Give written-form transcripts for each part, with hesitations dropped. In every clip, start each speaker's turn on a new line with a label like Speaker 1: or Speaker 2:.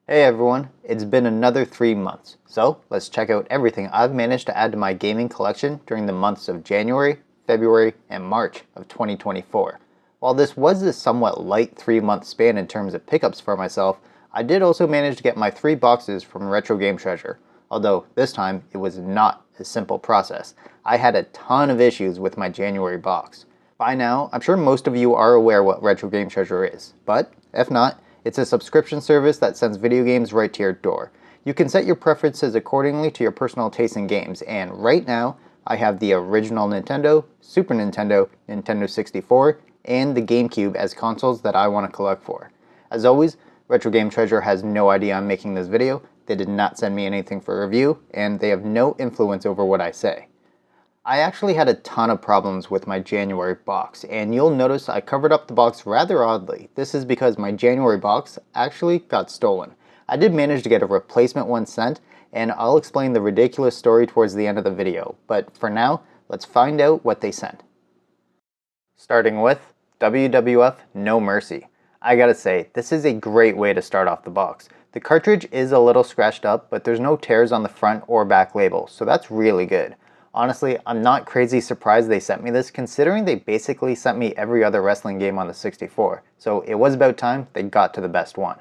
Speaker 1: Hey everyone, it's been another 3 months, so let's check out everything I've managed to add to my gaming collection during the months of January, February, and March of 2024. While this was a somewhat light 3-month span in terms of pickups for myself, I did also manage to get my 3 boxes from Retro Game Treasure, although this time it was not a simple process. I had a ton of issues with my January box. By now, I'm sure most of you are aware what Retro Game Treasure is, but if not, it's a subscription service that sends video games right to your door. You can set your preferences accordingly to your personal taste in games, and right now, I have the original Nintendo, Super Nintendo, Nintendo 64, and the GameCube as consoles that I want to collect for. As always, Retro Game Treasure has no idea I'm making this video, they did not send me anything for review, and they have no influence over what I say. I actually had a ton of problems with my January box, and you'll notice I covered up the box rather oddly. This is because my January box actually got stolen. I did manage to get a replacement one sent, and I'll explain the ridiculous story towards the end of the video, but for now, let's find out what they sent. Starting with WWF No Mercy. I gotta say, this is a great way to start off the box. The cartridge is a little scratched up, but there's no tears on the front or back label, so that's really good. Honestly, I'm not crazy surprised they sent me this, considering they basically sent me every other wrestling game on the 64, so it was about time they got to the best one.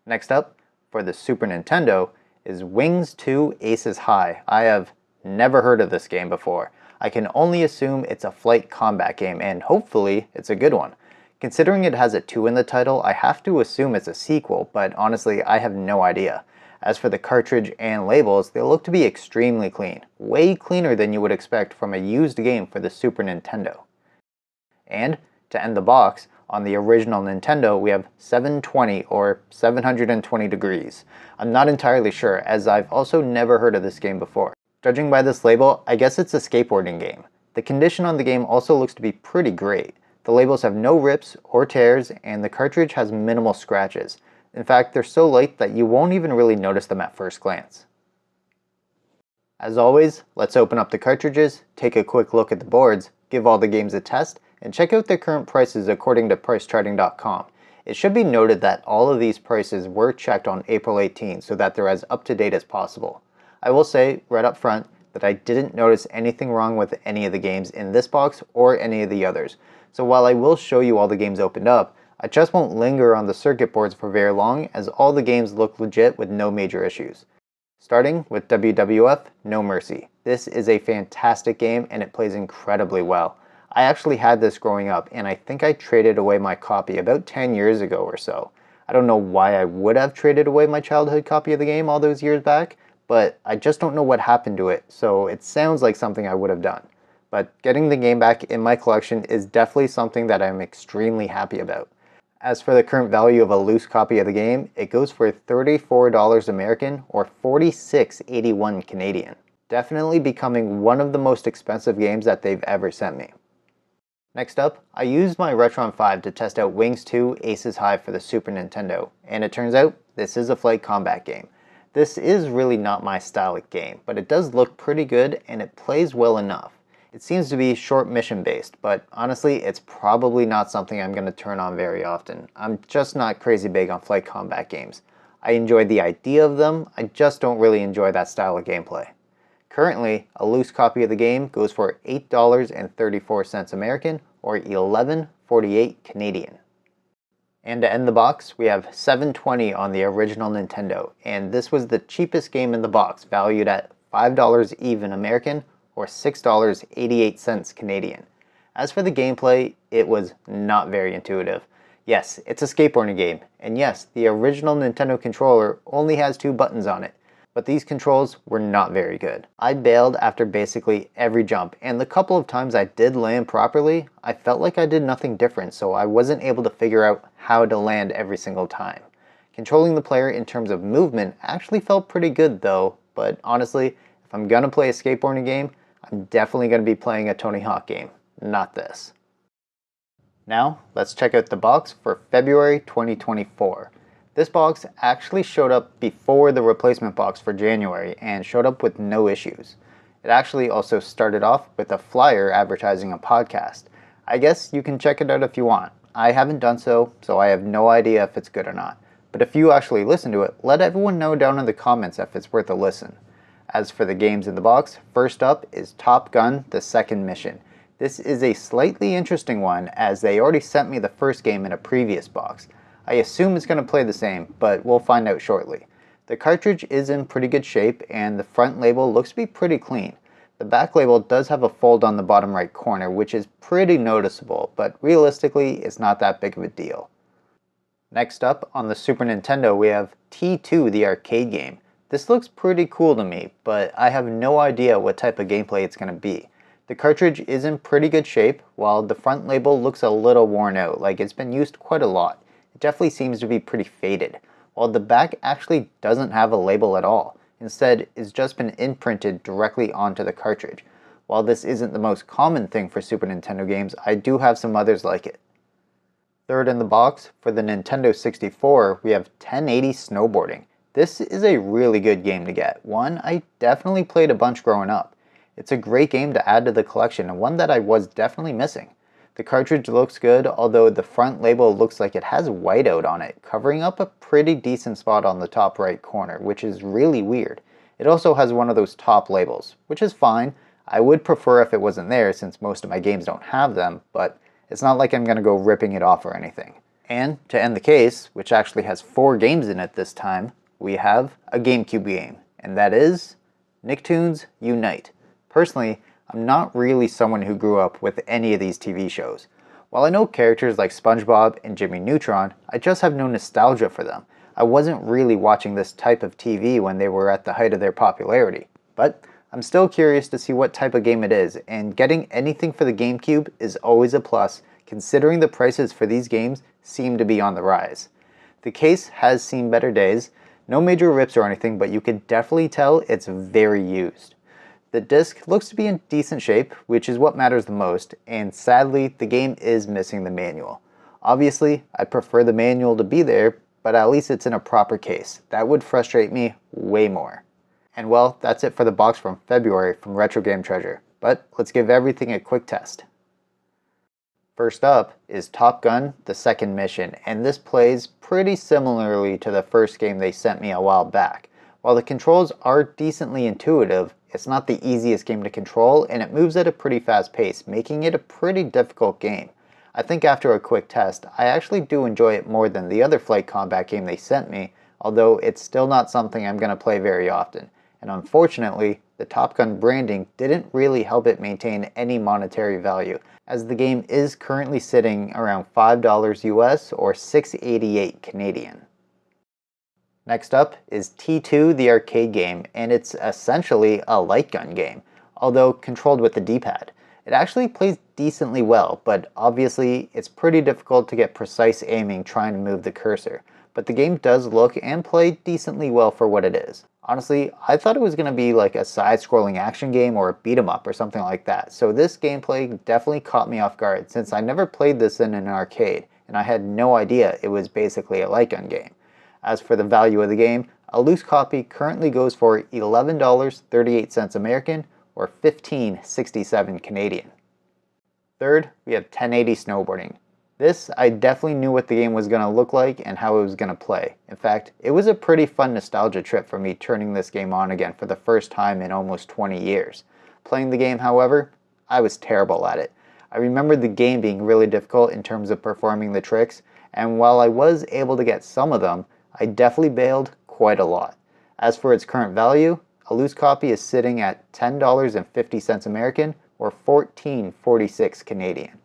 Speaker 1: Next up, for the Super Nintendo, is Wings 2 Aces High. I have never heard of this game before. I can only assume it's a flight combat game, and hopefully it's a good one. Considering it has a 2 in the title, I have to assume it's a sequel, but honestly, I have no idea. As for the cartridge and labels, they look to be extremely clean, way cleaner than you would expect from a used game for the Super Nintendo. And to end the box, on the original Nintendo we have 720 or 720 degrees. I'm not entirely sure, as I've also never heard of this game before. Judging by this label, I guess it's a skateboarding game. The condition on the game also looks to be pretty great. The labels have no rips or tears, and the cartridge has minimal scratches. In fact, they're so light that you won't even really notice them at first glance. As always, let's open up the cartridges, take a quick look at the boards, give all the games a test, and check out their current prices according to pricecharting.com. It should be noted that all of these prices were checked on April 18 so that they're as up to date as possible. I will say right up front that I didn't notice anything wrong with any of the games in this box or any of the others. So while I will show you all the games opened up, I just won't linger on the circuit boards for very long, as all the games look legit with no major issues. Starting with WWF No Mercy. This is a fantastic game and it plays incredibly well. I actually had this growing up, and I think I traded away my copy about 10 years ago or so. I don't know why I would have traded away my childhood copy of the game all those years back, but I just don't know what happened to it, so it sounds like something I would have done. But getting the game back in my collection is definitely something that I'm extremely happy about. As for the current value of a loose copy of the game, it goes for $34 American or $46.81 Canadian. Definitely becoming one of the most expensive games that they've ever sent me. Next up, I used my Retron 5 to test out Wings 2 Aces High for the Super Nintendo, and it turns out this is a flight combat game. This is really not my style of game, but it does look pretty good and it plays well enough. It seems to be short mission based, but honestly it's probably not something I'm going to turn on very often. I'm just not crazy big on flight combat games. I enjoy the idea of them, I just don't really enjoy that style of gameplay. Currently, a loose copy of the game goes for $8.34 American or $11.48 Canadian. And to end the box, we have 720 on the original Nintendo, and this was the cheapest game in the box, valued at $5 even American or $6.88 Canadian. As for the gameplay, it was not very intuitive. Yes, it's a skateboarding game, and yes, the original Nintendo controller only has 2 buttons on it, but these controls were not very good. I bailed after basically every jump, and the couple of times I did land properly, I felt like I did nothing different, so I wasn't able to figure out how to land every single time. Controlling the player in terms of movement actually felt pretty good though, but honestly, if I'm gonna play a skateboarding game, I'm definitely going to be playing a Tony Hawk game, not this. Now, let's check out the box for February 2024. This box actually showed up before the replacement box for January and showed up with no issues. It actually also started off with a flyer advertising a podcast. I guess you can check it out if you want. I haven't done so, so I have no idea if it's good or not. but if you actually listen to it, let everyone know down in the comments if it's worth a listen. As for the games in the box, first up is Top Gun: The Second Mission. This is a slightly interesting one as they already sent me the first game in a previous box. I assume it's going to play the same, but we'll find out shortly. The cartridge is in pretty good shape and the front label looks to be pretty clean. The back label does have a fold on the bottom right corner, which is pretty noticeable, but realistically it's not that big of a deal. Next up, on the Super Nintendo, we have T2, the arcade game. This looks pretty cool to me, but I have no idea what type of gameplay it's going to be. The cartridge is in pretty good shape, while the front label looks a little worn out, like it's been used quite a lot. It definitely seems to be pretty faded, while the back actually doesn't have a label at all. Instead, it's just been imprinted directly onto the cartridge. While this isn't the most common thing for Super Nintendo games, I do have some others like it. Third in the box, for the Nintendo 64, we have 1080 Snowboarding. This is a really good game to get, one I definitely played a bunch growing up. It's a great game to add to the collection and one that I was definitely missing. The cartridge looks good, although the front label looks like it has whiteout on it, covering up a pretty decent spot on the top right corner, which is really weird. It also has one of those top labels, which is fine. I would prefer if it wasn't there since most of my games don't have them, but it's not like I'm going to go ripping it off or anything. And to end the case, which actually has 4 games in it this time, we have a GameCube game, and that is Nicktoons Unite. Personally, I'm not really someone who grew up with any of these TV shows. While I know characters like SpongeBob and Jimmy Neutron, I just have no nostalgia for them. I wasn't really watching this type of TV when they were at the height of their popularity. But I'm still curious to see what type of game it is, and getting anything for the GameCube is always a plus, considering the prices for these games seem to be on the rise. The case has seen better days. No major rips or anything, but you can definitely tell it's very used. The disc looks to be in decent shape, which is what matters the most, and sadly, the game is missing the manual. Obviously, I'd prefer the manual to be there, but at least it's in a proper case. That would frustrate me way more. And well, that's it for the box from February from Retro Game Treasure, but let's give everything a quick test. First up is Top Gun: The Second Mission, and this plays pretty similarly to the first game they sent me a while back. While the controls are decently intuitive, it's not the easiest game to control and it moves at a pretty fast pace, making it a pretty difficult game. I think after a quick test, I actually do enjoy it more than the other flight combat game they sent me, although it's still not something I'm going to play very often. And unfortunately, the Top Gun branding didn't really help it maintain any monetary value, as the game is currently sitting around $5 US or $6.88 Canadian. Next up is T2, the arcade game, and it's essentially a light gun game, although controlled with the D-pad. It actually plays decently well, but obviously it's pretty difficult to get precise aiming trying to move the cursor. But the game does look and play decently well for what it is. Honestly, I thought it was going to be like a side-scrolling action game or a beat-em-up or something like that, so this gameplay definitely caught me off guard since I never played this in an arcade, and I had no idea it was basically a light gun game. As for the value of the game, a loose copy currently goes for $11.38 American or $15.67 Canadian. Third, we have 1080 Snowboarding. This, I definitely knew what the game was going to look like and how it was going to play. In fact, it was a pretty fun nostalgia trip for me turning this game on again for the first time in almost 20 years. Playing the game, however, I was terrible at it. I remember the game being really difficult in terms of performing the tricks, and while I was able to get some of them, I definitely bailed quite a lot. As for its current value, a loose copy is sitting at $10.50 American or $14.46 Canadian.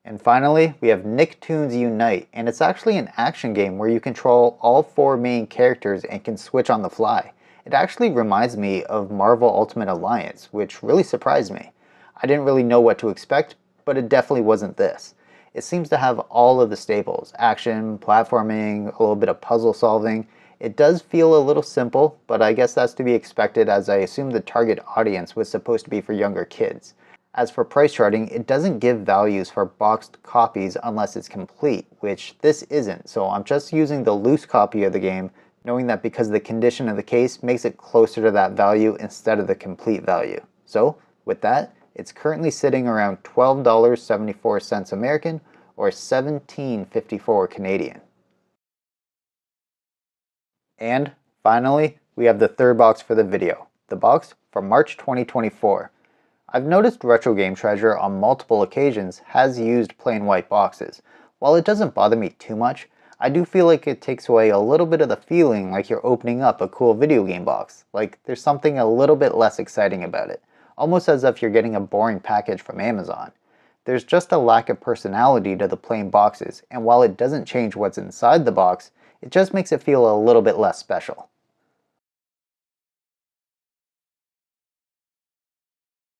Speaker 1: And finally, we have Nicktoons Unite, and it's actually an action game where you control all 4 main characters and can switch on the fly. It actually reminds me of Marvel Ultimate Alliance, which really surprised me. I didn't really know what to expect, but it definitely wasn't this. It seems to have all of the staples: action, platforming, a little bit of puzzle solving. It does feel a little simple, but I guess that's to be expected as I assume the target audience was supposed to be for younger kids. As for price charting, it doesn't give values for boxed copies unless it's complete, which this isn't, so I'm just using the loose copy of the game, knowing that because the condition of the case makes it closer to that value instead of the complete value. So, with that, it's currently sitting around $12.74 American or $17.54 Canadian. And finally, we have the third box for the video, the box from March 2024. I've noticed Retro Game Treasure on multiple occasions has used plain white boxes. While it doesn't bother me too much, I do feel like it takes away a little bit of the feeling like you're opening up a cool video game box. Like there's something a little bit less exciting about it, almost as if you're getting a boring package from Amazon. There's just a lack of personality to the plain boxes, and while it doesn't change what's inside the box, it just makes it feel a little bit less special.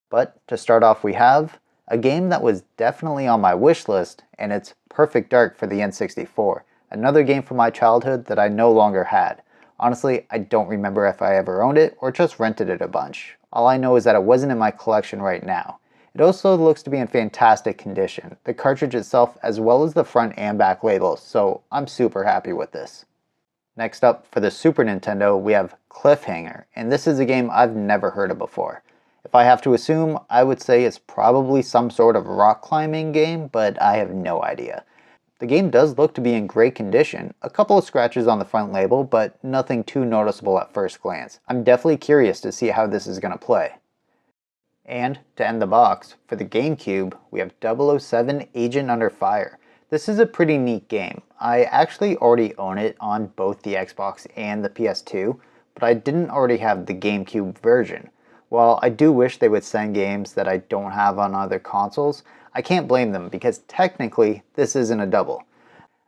Speaker 1: But to start off, we have a game that was definitely on my wish list, and it's Perfect Dark for the N64. Another game from my childhood that I no longer had. Honestly, I don't remember if I ever owned it or just rented it a bunch. All I know is that it wasn't in my collection right now. It also looks to be in fantastic condition, the cartridge itself as well as the front and back labels, so I'm super happy with this. Next up, for the Super Nintendo, we have Cliffhanger, and this is a game I've never heard of before. If I have to assume, I would say it's probably some sort of rock climbing game, but I have no idea. The game does look to be in great condition, a couple of scratches on the front label, but nothing too noticeable at first glance. I'm definitely curious to see how this is going to play. And to end the box, for the GameCube, we have 007 Agent Under Fire. This is a pretty neat game. I actually already own it on both the Xbox and the PS2, but I didn't already have the GameCube version. While I do wish they would send games that I don't have on other consoles, I can't blame them because technically this isn't a double.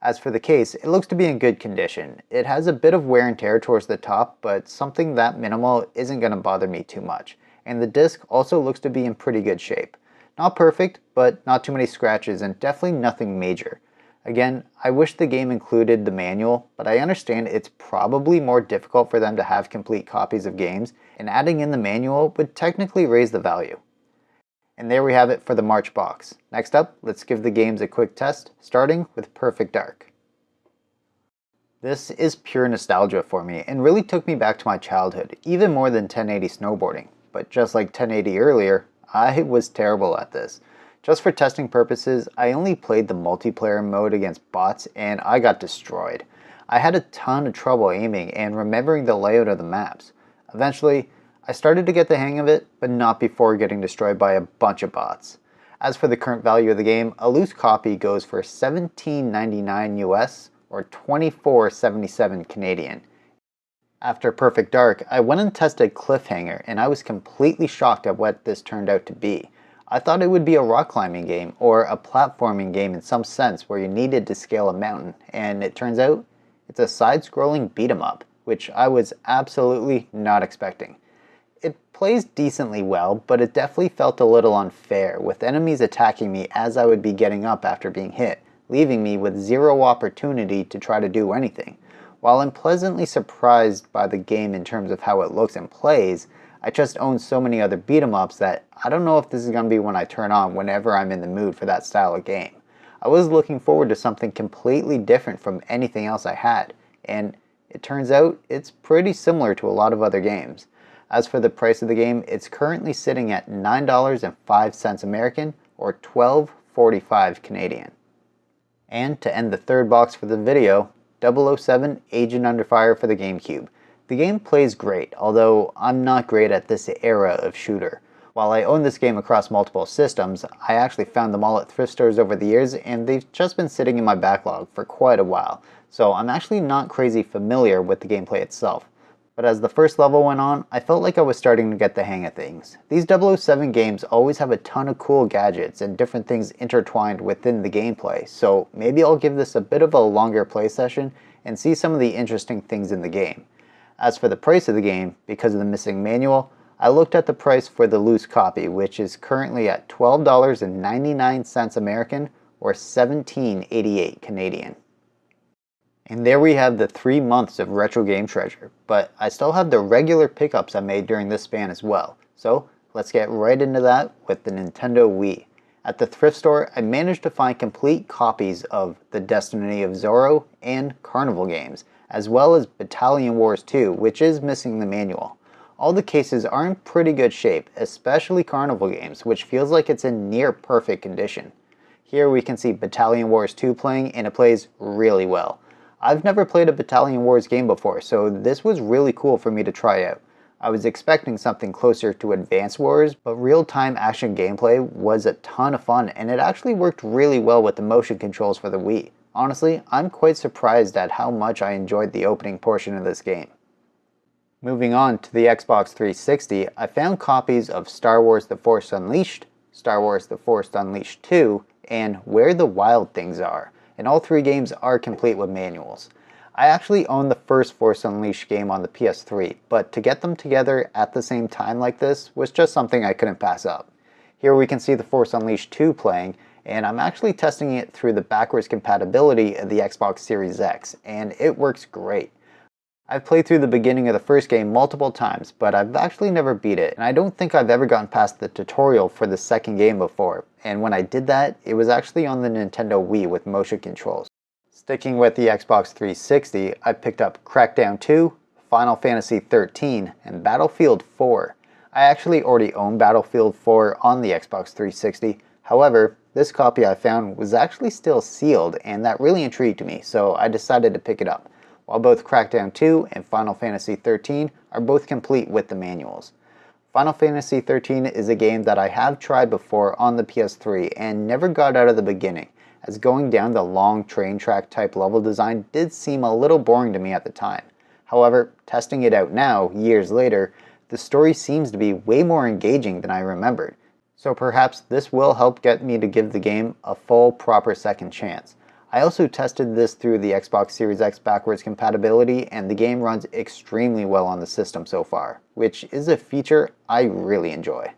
Speaker 1: As for the case, it looks to be in good condition. It has a bit of wear and tear towards the top, but something that minimal isn't going to bother me too much. And the disc also looks to be in pretty good shape. Not perfect, but not too many scratches and definitely nothing major. Again, I wish the game included the manual, but I understand it's probably more difficult for them to have complete copies of games, and adding in the manual would technically raise the value. And there we have it for the March box. Next up, let's give the games a quick test, starting with Perfect Dark. This is pure nostalgia for me and really took me back to my childhood, even more than 1080 snowboarding. But just like 1080 earlier, I was terrible at this. Just for testing purposes, I only played the multiplayer mode against bots and I got destroyed. I had a ton of trouble aiming and remembering the layout of the maps. Eventually, I started to get the hang of it, but not before getting destroyed by a bunch of bots. As for the current value of the game, a loose copy goes for $17.99 US or $24.77 Canadian. After Perfect Dark, I went and tested Cliffhanger and I was completely shocked at what this turned out to be. I thought it would be a rock climbing game or a platforming game in some sense where you needed to scale a mountain, and it turns out it's a side-scrolling beat-em-up, which I was absolutely not expecting. It plays decently well, but it definitely felt a little unfair, with enemies attacking me as I would be getting up after being hit, leaving me with zero opportunity to try to do anything. While I'm pleasantly surprised by the game in terms of how it looks and plays, I just own so many other beat-em-ups that I don't know if this is going to be one I turn on whenever I'm in the mood for that style of game. I was looking forward to something completely different from anything else I had, and it turns out it's pretty similar to a lot of other games. As for the price of the game, it's currently sitting at $9.05 American or $12.45 Canadian. And to end the third box for the video, 007 Agent Under Fire for the GameCube. The game plays great, although I'm not great at this era of shooter. While I own this game across multiple systems, I actually found them all at thrift stores over the years and they've just been sitting in my backlog for quite a while, so I'm actually not crazy familiar with the gameplay itself. But as the first level went on, I felt like I was starting to get the hang of things. These 007 games always have a ton of cool gadgets and different things intertwined within the gameplay, so maybe I'll give this a bit of a longer play session and see some of the interesting things in the game. As for the price of the game, because of the missing manual, I looked at the price for the loose copy, which is currently at $12.99 American or $17.88 Canadian. And there we have the 3 months of Retro Game Treasure, but I still have the regular pickups I made during this span as well. So let's get right into that with the Nintendo Wii. At the thrift store, I managed to find complete copies of The Destiny of Zorro and Carnival games, as well as Battalion Wars 2, which is missing the manual. All the cases are in pretty good shape, especially Carnival games, which feels like it's in near perfect condition. Here we can see Battalion Wars 2 playing and it plays really well. I've never played a Battalion Wars game before, so this was really cool for me to try out. I was expecting something closer to Advance Wars, but real-time action gameplay was a ton of fun, and it actually worked really well with the motion controls for the Wii. Honestly, I'm quite surprised at how much I enjoyed the opening portion of this game. Moving on to the Xbox 360, I found copies of Star Wars The Force Unleashed, Star Wars The Force Unleashed 2, and Where the Wild Things Are, and all three games are complete with manuals. I actually own the first Force Unleashed game on the PS3, but to get them together at the same time like this was just something I couldn't pass up. Here we can see the Force Unleashed 2 playing, and I'm actually testing it through the backwards compatibility of the Xbox Series X, and it works great. I've played through the beginning of the first game multiple times, but I've actually never beat it, and I don't think I've ever gotten past the tutorial for the second game before, and when I did that, it was actually on the Nintendo Wii with motion controls. Sticking with the Xbox 360, I picked up Crackdown 2, Final Fantasy XIII, and Battlefield 4. I actually already own Battlefield 4 on the Xbox 360, however, this copy I found was actually still sealed, and that really intrigued me, so I decided to pick it up. While both Crackdown 2 and Final Fantasy XIII are both complete with the manuals. Final Fantasy XIII is a game that I have tried before on the PS3 and never got out of the beginning, as going down the long train track type level design did seem a little boring to me at the time. However, testing it out now, years later, the story seems to be way more engaging than I remembered, so perhaps this will help get me to give the game a full, proper second chance. I also tested this through the Xbox Series X backwards compatibility, and the game runs extremely well on the system so far, which is a feature I really enjoy.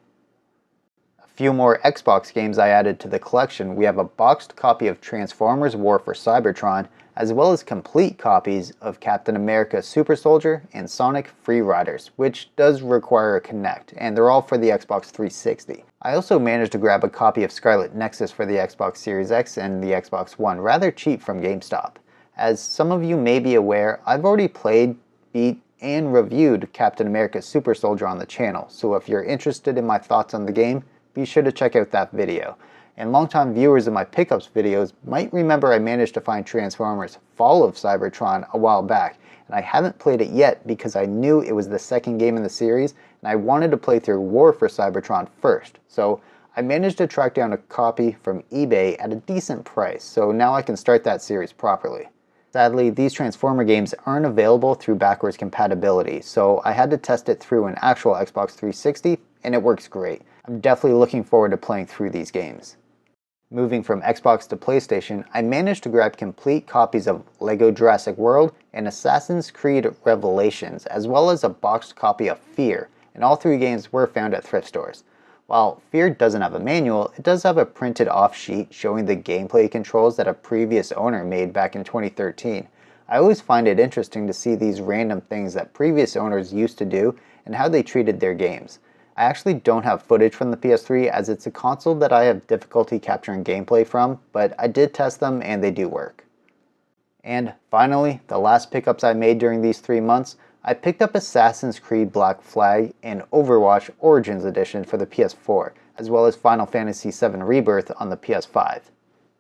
Speaker 1: A few more Xbox games I added to the collection. We have a boxed copy of Transformers War for Cybertron, as well as complete copies of Captain America Super Soldier and Sonic Free Riders, which does require a Kinect, and they're all for the Xbox 360. I also managed to grab a copy of Scarlet Nexus for the Xbox Series X and the Xbox One rather cheap from GameStop. As some of you may be aware, I've already played, beat, and reviewed Captain America Super Soldier on the channel, so if you're interested in my thoughts on the game, be sure to check out that video. And longtime viewers of my pickups videos might remember I managed to find Transformers Fall of Cybertron a while back, and I haven't played it yet because I knew it was the second game in the series, and I wanted to play through War for Cybertron first. So I managed to track down a copy from eBay at a decent price, so now I can start that series properly. Sadly, these Transformer games aren't available through backwards compatibility, so I had to test it through an actual Xbox 360, and it works great. I'm definitely looking forward to playing through these games. Moving from Xbox to PlayStation, I managed to grab complete copies of LEGO Jurassic World and Assassin's Creed Revelations, as well as a boxed copy of Fear, and all three games were found at thrift stores. While Fear doesn't have a manual, it does have a printed off sheet showing the gameplay controls that a previous owner made back in 2013. I always find it interesting to see these random things that previous owners used to do and how they treated their games. I actually don't have footage from the PS3 as it's a console that I have difficulty capturing gameplay from, but I did test them and they do work. And finally, the last pickups I made during these 3 months, I picked up Assassin's Creed Black Flag and Overwatch Origins Edition for the PS4, as well as Final Fantasy VII Rebirth on the PS5.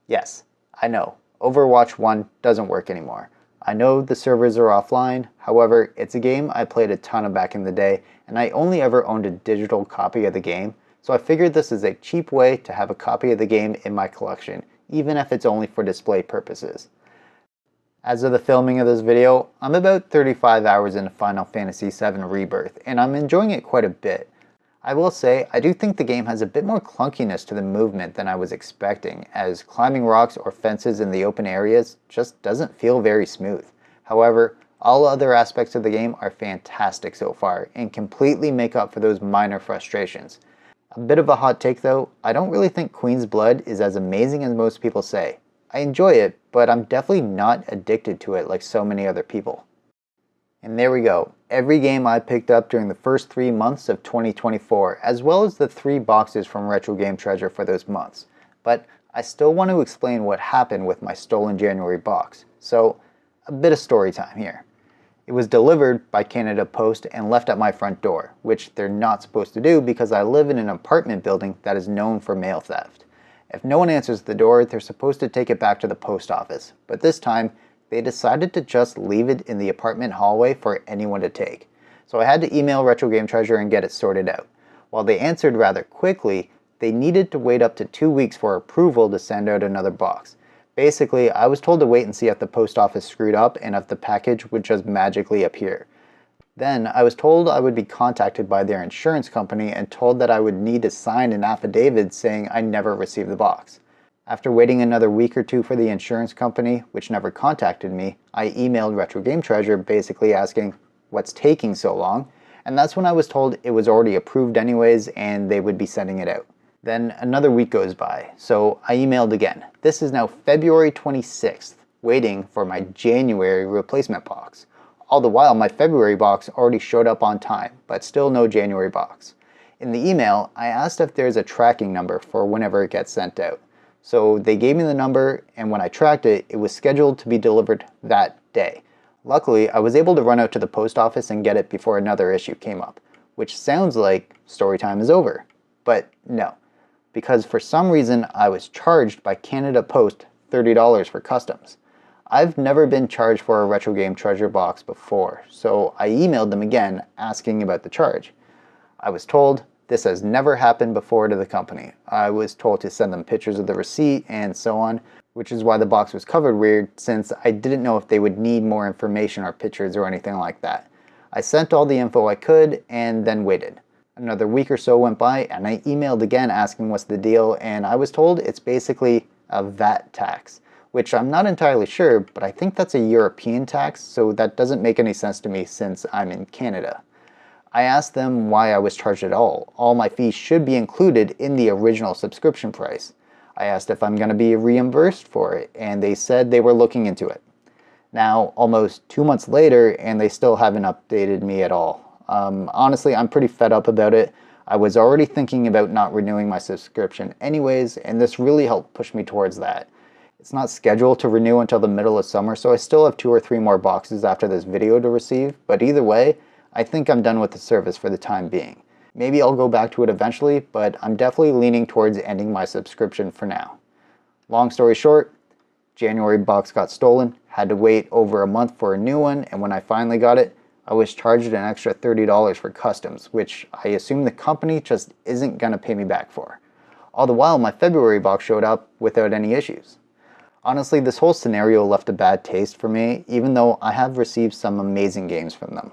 Speaker 1: Yes, I know, Overwatch 1 doesn't work anymore. I know the servers are offline, however, it's a game I played a ton of back in the day, and I only ever owned a digital copy of the game, so I figured this is a cheap way to have a copy of the game in my collection, even if it's only for display purposes. As of the filming of this video, I'm about 35 hours into Final Fantasy VII Rebirth, and I'm enjoying it quite a bit. I will say, I do think the game has a bit more clunkiness to the movement than I was expecting, as climbing rocks or fences in the open areas just doesn't feel very smooth. However, all other aspects of the game are fantastic so far, and completely make up for those minor frustrations. A bit of a hot take though, I don't really think Queen's Blood is as amazing as most people say. I enjoy it, but I'm definitely not addicted to it like so many other people. And there we go, every game I picked up during the first 3 months of 2024, as well as the 3 boxes from Retro Game Treasure for those months. But I still want to explain what happened with my stolen January box, so a bit of story time here. It was delivered by Canada Post and left at my front door, which they're not supposed to do because I live in an apartment building that is known for mail theft. If no one answers the door, they're supposed to take it back to the post office, but this time they decided to just leave it in the apartment hallway for anyone to take. So I had to email Retro Game Treasure and get it sorted out. While they answered rather quickly, they needed to wait up to 2 weeks for approval to send out another box. Basically, I was told to wait and see if the post office screwed up and if the package would just magically appear. Then I was told I would be contacted by their insurance company and told that I would need to sign an affidavit saying I never received the box. After waiting another week or two for the insurance company, which never contacted me, I emailed Retro Game Treasure basically asking, "What's taking so long?" And that's when I was told it was already approved anyways and they would be sending it out. Then another week goes by, so I emailed again. This is now February 26th, waiting for my January replacement box. All the while, my February box already showed up on time, but still no January box. In the email, I asked if there's a tracking number for whenever it gets sent out. So they gave me the number, and when I tracked it, it was scheduled to be delivered that day. Luckily, I was able to run out to the post office and get it before another issue came up, which sounds like story time is over. But no, because for some reason I was charged by Canada Post $30 for customs. I've never been charged for a Retro Game Treasure box before, so I emailed them again asking about the charge. I was told this has never happened before to the company. I was told to send them pictures of the receipt and so on, which is why the box was covered weird, since I didn't know if they would need more information or pictures or anything like that. I sent all the info I could and then waited. Another week or so went by and I emailed again asking what's the deal, and I was told it's basically a VAT tax, which I'm not entirely sure, but I think that's a European tax, so that doesn't make any sense to me since I'm in Canada. I asked them why I was charged at all. All my fees should be included in the original subscription price. I asked if I'm going to be reimbursed for it, and they said they were looking into it. Now, almost 2 months later, and they still haven't updated me at all. Honestly, I'm pretty fed up about it. I was already thinking about not renewing my subscription anyways, and this really helped push me towards that. It's not scheduled to renew until the middle of summer, so I still have 2 or 3 more boxes after this video to receive, but either way, I think I'm done with the service for the time being. Maybe I'll go back to it eventually, but I'm definitely leaning towards ending my subscription for now. Long story short, January box got stolen, had to wait over a month for a new one, and when I finally got it, I was charged an extra $30 for customs, which I assume the company just isn't going to pay me back for. All the while, my February box showed up without any issues. Honestly, this whole scenario left a bad taste for me, even though I have received some amazing games from them.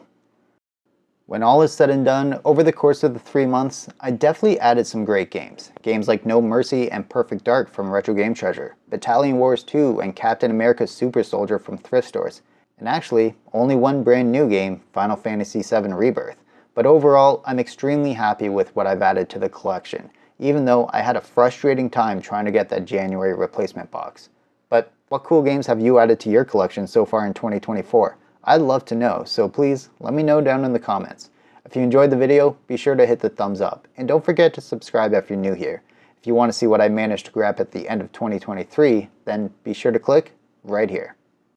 Speaker 1: When all is said and done, over the course of the 3 months, I definitely added some great games. Games like No Mercy and Perfect Dark from Retro Game Treasure, Battalion Wars 2 and Captain America's Super Soldier from thrift stores, and actually, only one brand new game, Final Fantasy VII Rebirth. But overall, I'm extremely happy with what I've added to the collection, even though I had a frustrating time trying to get that January replacement box. But what cool games have you added to your collection so far in 2024? I'd love to know, so please let me know down in the comments. If you enjoyed the video, be sure to hit the thumbs up, and don't forget to subscribe if you're new here. If you want to see what I managed to grab at the end of 2023, then be sure to click right here.